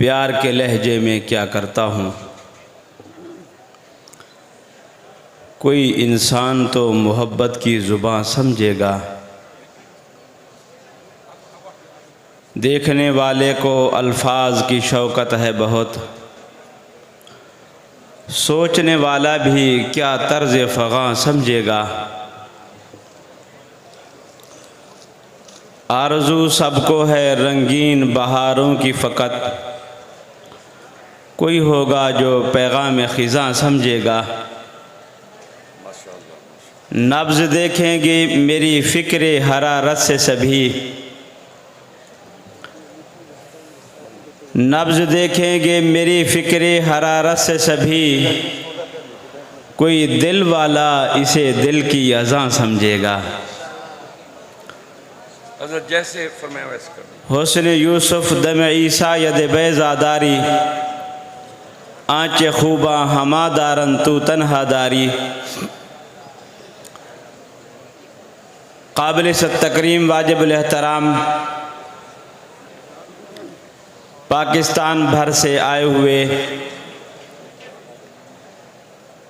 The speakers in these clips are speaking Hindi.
प्यार के लहजे में क्या करता हूँ। कोई इंसान तो मोहब्बत की ज़ुबान समझेगा, देखने वाले को अल्फाज की शौकत है बहुत, सोचने वाला भी क्या तर्ज़ फ़ग़ां समझेगा। आरज़ू सबको है रंगीन बहारों की फ़कत, कोई होगा जो पैगाम ख़िज़ां समझेगा। नब्ज़ देखेंगे मेरी फ़िक्र हरारत से सभी, नब्ज़ देखेंगे मेरी फ़िक्र हरारत से सभी, कोई दिल वाला इसे दिल की अज़ां समझेगा। जैसे फरमाया वैसे करो। हुस्न यूसुफ दम ईसा यद बैज़ादारी, आँच खूबा हमा दारन तू तन्हा दारी। काबिल तकरीम वाजिबुल एहतराम पाकिस्तान भर से आए हुए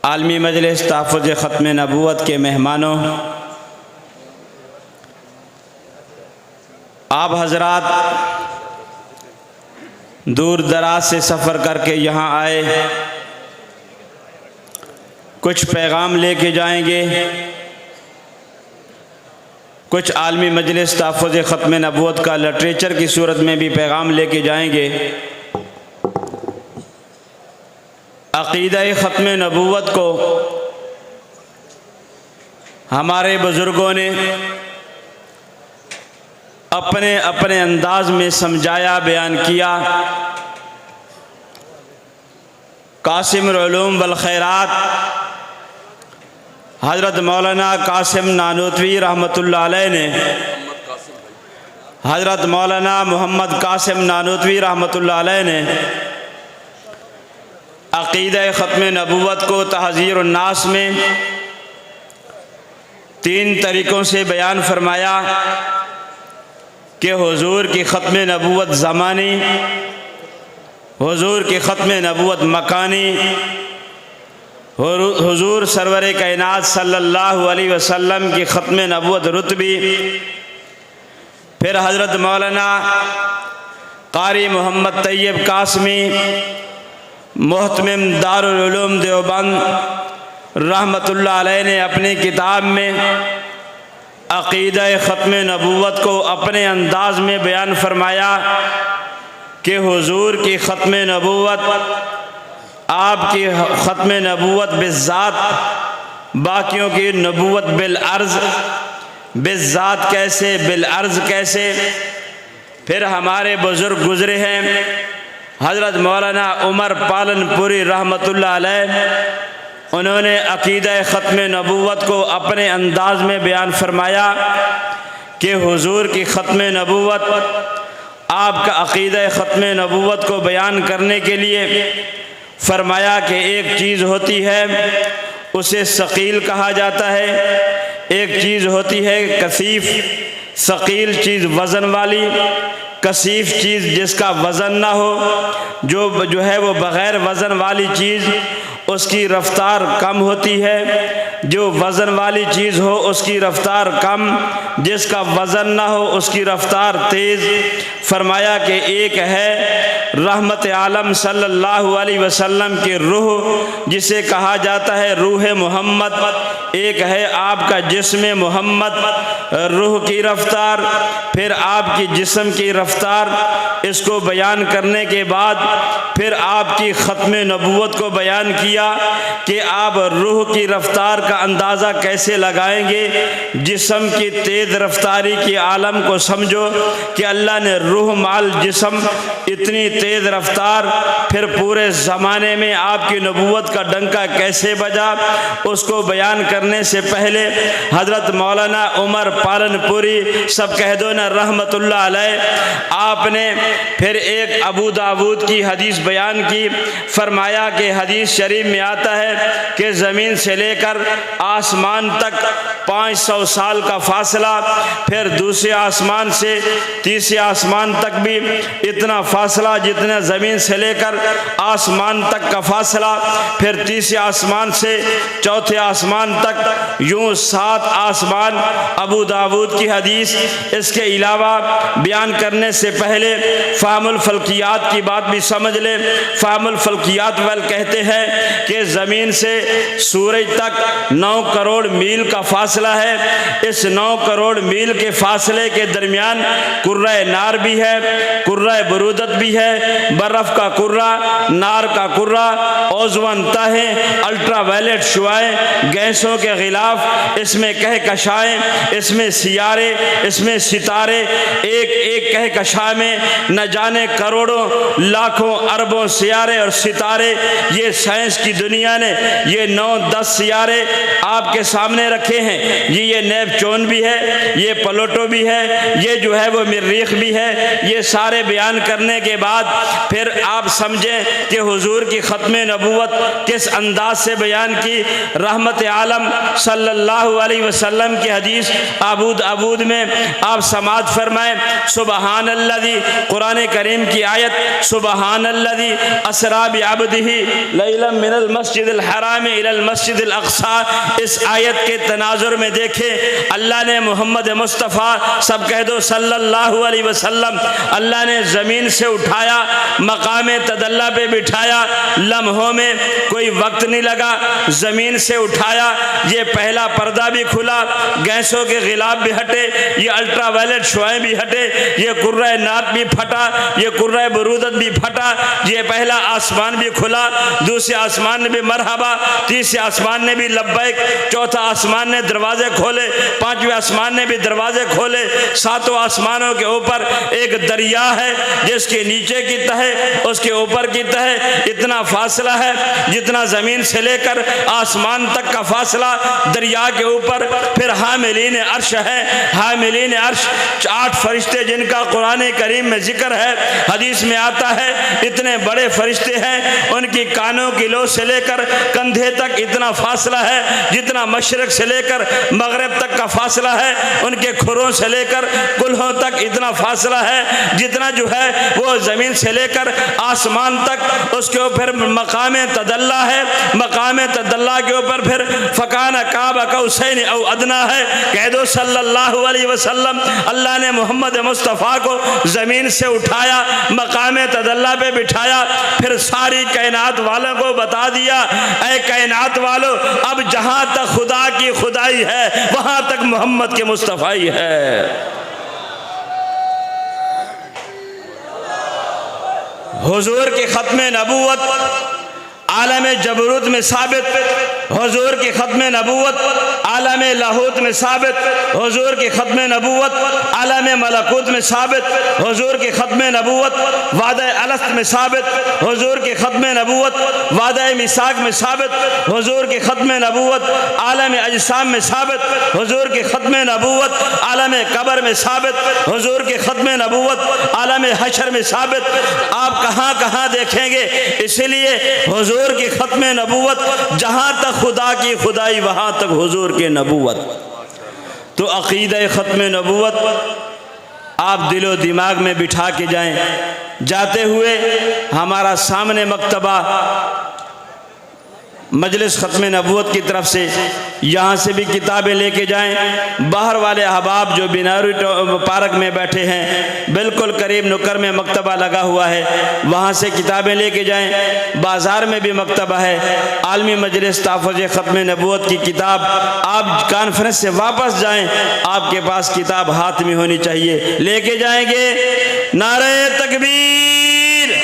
आलमी मजलिस तहफ़्फ़ुज़ ख़त्म नबूवत के मेहमानों, आप हजरात दूर दराज से सफ़र करके यहाँ आए, कुछ पैगाम लेके जाएंगे, कुछ आलमी मजलिस तहफ़्फ़ुज़ ख़त्म नबूवत का लिटरेचर की सूरत में भी पैगाम लेके जाएंगे। अक़ीदा ख़त्म नबूवत को हमारे बुज़ुर्गों ने अपने अपने अंदाज में समझाया, बयान किया। कासिमुल उलूम वल खैरात हज़रत मौलाना कासिम नानूतवी रहमतुल्लाह अलैह ने, हज़रत मौलाना मोहम्मद कासिम नानूतवी रहमतुल्लाह अलैह ने अक़ीदा ख़त्म नबूवत को तहज़ीरुन नास में 3 तरीक़ों से बयान फरमाया कि हुज़ूर की ख़त्म नबूवत ज़मानी, हुज़ूर की ख़त्म नबूवत मकानी, हुज़ूर सरवर कायनात सल्लल्लाहु अलैहि वसल्लम की ख़त्म नबूवत रुतबी। फिर हज़रत मौलाना क़ारी मोहम्मद तैयब कासमी मुहतमिम दारुल उलूम देवबंद रहमतुल्लाह अलैह ने अपनी किताब में अक़ीदा ख़त्म नबूवत को अपने अंदाज में बयान फरमाया कि हुज़ूर की ख़त्म नबूवत, आपकी ख़त्म नबूवत बिज़्ज़ात, बाकियों की नबूवत बिल अर्ज़, बिज़्ज़ात कैसे, बिल अर्ज़ कैसे। फिर हमारे बुज़ुर्ग गुज़रे हैं हज़रत मौलाना उमर पालनपुरी रहमतुल्लाह अलैह, उन्होंने अक़ीदा ख़त्म नबूवत को अपने अंदाज में बयान फरमाया कि हुज़ूर की ख़त्म नबूवत, आपका अक़ीदा ख़त्म नबूवत को बयान करने के लिए फरमाया कि एक चीज़ होती है उसे सक़ील कहा जाता है, एक चीज़ होती है कसीफ़। सक़ील चीज़ वज़न वाली, कसीफ़ चीज़ जिसका वज़न ना हो, जो है वो बग़ैर वज़न वाली चीज़ उसकी रफ़्तार कम होती है, जो वज़न वाली चीज़ हो उसकी रफ़्तार कम, जिसका वज़न ना हो उसकी रफ़्तार तेज़। फरमाया कि एक है रहमत आलम सल्लल्लाहु अलैहि वसल्लम की रूह जिसे कहा जाता है रूह मोहम्मद, एक है आपका जिस्म मोहम्मद, रूह की रफ़्तार, फिर आपकी जिस्म की रफ़्तार। इसको बयान करने के बाद फिर आपकी ख़त्म नबूवत को बयान किया कि आप रूह की रफ़्तार का अंदाज़ा कैसे लगाएंगे। जिस्म की तेज़ रफ़्तारी की आलम को समझो कि अल्लाह ने रूह माल जिस्म इतनी तेज़ रफ़्तार, फिर पूरे ज़माने में आपकी नबूवत का डंका कैसे बजा, उसको बयान करने से पहले हज़रत मौलाना उमर पालनपुरी, सब कह दो ना रहमतुल्लाह अलैह, आपने फिर एक अबू दाऊद की हदीस बयान की। फरमाया कि हदीस शरीफ में आता है कि ज़मीन से लेकर आसमान तक 500 साल का फासला, फिर दूसरे आसमान से तीसरे आसमान तक भी इतना फासला जितना ज़मीन से लेकर आसमान तक का फासला, फिर तीसरे आसमान से चौथे आसमान तक, यूँ 7 आसमान। अबू दाऊद की हदीस। इसके अलावा बयान करने से पहले फ़हमुल फ़ल्कियात की बात भी समझ ले। फ़हमुल फ़ल्कियात वाल कहते हैं कि ज़मीन से सूरज तक 9 करोड़ मील का फासला है। इस 9 करोड़ मील के फासले के दरमियान कुर्रा नार भी है, कुर्रा बरूदत भी है, बर्फ़ का कुर्रा, नार का कुर्रा, ओज़ोन तह, अल्ट्रा वायलेट शुआएँ, गैसों के ख़िलाफ़ इसमें कहकशाएँ, इसमें सियारे, इसमें सितारे, एक एक कहकशा में न जाने करोड़ों लाखों अरबों सियारे और सितारे। ये साइंस की दुनिया ने ये 9-10 सियारे आपके सामने रखे हैं। ये नेपच्यून भी है, ये प्लूटो भी है, ये जो है वो मरीख भी है। ये सारे बयान करने के बाद फिर आप समझें कि हुजूर की ख़त्म नबूवत किस अंदाज से बयान की। रहमत आलम सल्लल्लाहु अलैहि वसल्लम की हदीस अबूद में आप समात फरमाएं, सुबहानल्लज़ी, कुरान करीम की आयत, सुबहानल्लज़ी असरा बिअब्दिही लैलन मिनल मस्जिदिल हराम इलल मस्जिदिल अक़सा। इस आयत के तनाजुर में देखें, अल्लाह ने मोहम्मद मुस्तफ़ा, सब कह दो सल्लल्लाहु अलैहि वसल्लम, अल्लाह ने ज़मीन से उठाया, मकाम तदल्ला पे बिठाया, लम्हों में कोई वक्त नहीं लगा, ज़मीन से उठाया। ये पहला पर्दा भी खुला, गैसों के गिलाफ भी हटे, ये अल्ट्रा वायलेट शुआएँ भी हटे, ये कुर्रा नात भी फटा, ये कुर्रा बरूदत भी फटा। ये पहला आसमान भी खुला, दूसरे आसमान ने भी मरहबा, तीसरे आसमान ने भी लब्बैक, चौथा आसमान ने दरवाजे खोले, पांचवें आसमान ने भी दरवाजे खोले। 7 आसमानों के ऊपर एक दरिया है, जिसके नीचे की तह उसके ऊपर की तह इतना फासला है जितना ज़मीन से लेकर आसमान तक का फासला दरिया के ऊपर। फिर हामिलीन अर्श है, हामिलीन अर्श 8 फरिश्ते जिनका कुरान करीम में जिक्र है, हदीस में आता है इतने बड़े फरिश्ते हैं, उनकी कानों की लो से लेकर कंधे तक इतना फासला है जितना मशरक से लेकर मगरब तक का फासला है, उनके खुरों से लेकर कुल्हों तक इतना फासला है जितना जो है वो ज़मीन से लेकर आसमान तक। उसके ऊपर मकाम तदल्ला है, मकाम तदल्ला के ऊपर फिर फ़कान काब कौसैन औ अदना है। कह दो सल्लल्लाहु अलैहि वसल्लम, अल्लाह ने मोहम्मद मुस्तफ़ा को ज़मीन से उठाया, मकाम तदल्ला पे बिठाया, फिर सारी कायनात वालों को बता दिया, ऐ कायनात वालों, अब जहाँ तक खुदा की खुदाई है वहाँ तक मोहम्मद के मुस्तफ़ाई है। हुजूर की ख़त्म नबूवत आलम जबरूत में साबित, हुजूर की ख़त्म नबूवत आलम लाहूत में साबित, हुजूर की ख़त्म नबूवत आलम मलकूत में साबित, हुजूर की ख़त्म नबूवत वादा अलस्त में साबित, हुजूर की ख़त्म नबूवत वादा मिसाक में साबित, हुजूर की ख़त्म नबूवत आलम अजसाम में साबित, हुजूर की ख़त्म नबूवत आलम कब्र में साबित, हुजूर की ख़त्म नबूवत आलम हशर में साबित। आप कहाँ कहाँ देखेंगे। इसलिए हुजूर की ख़त्म नबूवत, जहाँ तक खुदा की खुदाई वहाँ तक हुजूर की नबूवत। तो अक़ीदा ख़त्म नबूवत आप दिलो दिमाग में बिठा के जाएं। जाते हुए हमारा सामने मकतबा मजलिस ख़त्म नबूवत की तरफ से, यहाँ से भी किताबें लेके जाएं। बाहर वाले अहबाब जो बिनारी पार्क में बैठे हैं, बिल्कुल करीब नुक्कर में मकतबा लगा हुआ है, वहाँ से किताबें लेके जाएं। बाज़ार में भी मकतबा है, आलमी मजलिस तहफ़्फ़ुज़ ख़त्म नबूवत की किताब। आप कॉन्फ्रेंस से वापस जाएं, आपके पास किताब हाथ में होनी चाहिए, लेके जाएंगे। नारे तकबीर,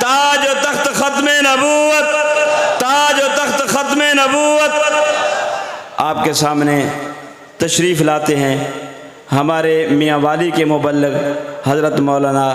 ताज व तख्त ख़त्म नबूवत, ताज व तख्त ख़त्म नबूवत। आपके सामने तशरीफ़ लाते हैं हमारे मियाँ वाली के मुबल्लिग़ हज़रत मौलाना